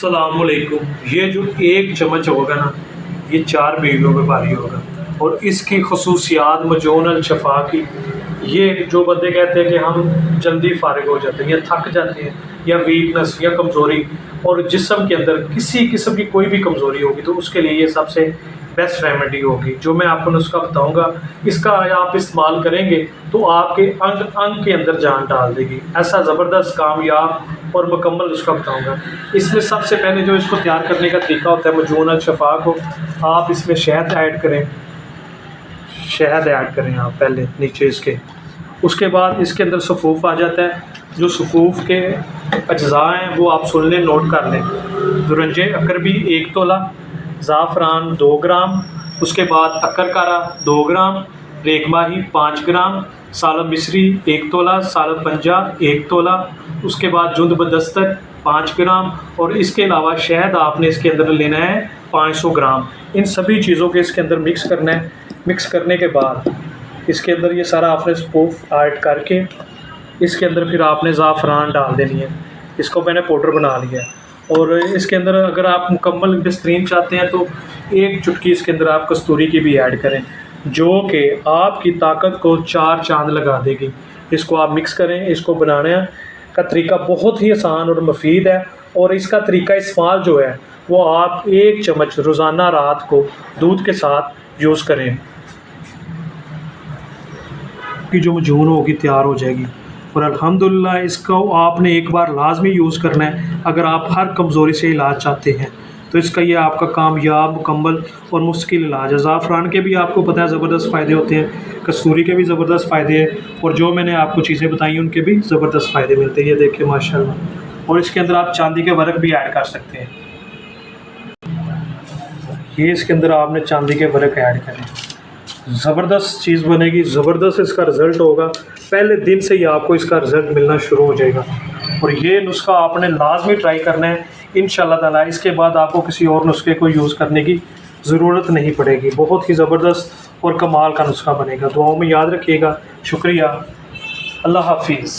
अस्सलामुअलैकुम। ये जो एक चम्मच होगा ना, ये 4 बीवियों पे भारी होगा। और इसकी खसूसियात मजून अल शफा की, ये जो बंदे कहते हैं कि हम जल्दी फारिग हो जाते हैं या थक जाते हैं या वीकनेस या कमज़ोरी और जिस्म के अंदर किसी किस्म की कोई भी कमज़ोरी होगी, तो उसके लिए ये सबसे बेस्ट रेमेडी होगी। जो मैं आपको नुस्खा बताऊंगा, इसका आप इस्तेमाल करेंगे तो आपके अंग अंग के अंदर जान डाल देगी। ऐसा ज़बरदस्त कामयाब और मुकम्मल नुस्खा बताऊंगा। इसमें सबसे पहले जो इसको तैयार करने का तरीका होता है, मजून अल शफा को आप इसमें शहद ऐड करें। शहद ऐड करें आप पहले नीचे इसके, उसके बाद इसके अंदर सफ़ूफ़ आ जाता है। जो सफ़ूफ़ के अज्ज़ा हैं वो आप सुन लें, नोट कर लें। दुरंजे अकरबी 1 तोला, ज़ाफ़रान 2 ग्राम, उसके बाद अकरकारा 2 ग्राम, रेगमाही 5 ग्राम, सालब मिस्री 1 तोला, सालब पंजा 1 तोला, उसके बाद जुंद बदस्तर 5 ग्राम और इसके अलावा शहद आपने इसके अंदर लेना है 500 ग्राम। इन सभी चीज़ों के इसके अंदर मिक्स करना है। मिक्स करने के बाद इसके अंदर ये सारा आपने सफ़ूफ़ ऐड करके इसके अंदर फिर आपने ज़ाफ़रान डाल देनी है। इसको मैंने पाउडर बना लिया है। और इसके अंदर अगर आप मुकम्मल बेहतरीन चाहते हैं तो 1 चुटकी इसके अंदर आप कस्तूरी की भी ऐड करें, जो कि आपकी ताकत को 4 चांद लगा देगी। इसको आप मिक्स करें। इसको बनाने का तरीका बहुत ही आसान और मुफीद है। और इसका तरीका इस्तेमाल जो है वो आप 1 चम्मच रोज़ाना रात को दूध के साथ यूज़ करें कि जो मजून होगी तैयार हो जाएगी। और अल्हम्दुलिल्लाह इसको आपने एक बार लाजमी यूज़ करना है अगर आप हर कमज़ोरी से इलाज चाहते हैं। तो इसका ये आपका कामयाब, मुकम्मल और मुश्किल इलाज है। ज़ाफ़रान के भी आपको पता है ज़बरदस्त फ़ायदे होते हैं, कस्तूरी के भी ज़बरदस्त फ़ायदे हैं, और जो मैंने आपको चीज़ें बताई उनके भी ज़बरदस्त फ़ायदे मिलते हैं। ये देखिए माशाल्लाह। और इसके अंदर आप चांदी के वर्क भी ऐड कर सकते हैं। ये इसके अंदर आपने चांदी के वर्क ऐड करें, ज़बरदस्त चीज़ बनेगी, ज़बरदस्त इसका रिज़ल्ट होगा। पहले दिन से ही आपको इसका रिज़ल्ट मिलना शुरू हो जाएगा। और ये नुस्खा आपने लाजमी ट्राई करना है इंशाअल्लाह ताला। इसके बाद आपको किसी और नुस्खे को यूज़ करने की ज़रूरत नहीं पड़ेगी। बहुत ही ज़बरदस्त और कमाल का नुस्खा बनेगा। दुआओं में याद रखिएगा। शुक्रिया। अल्लाह हाफिज़।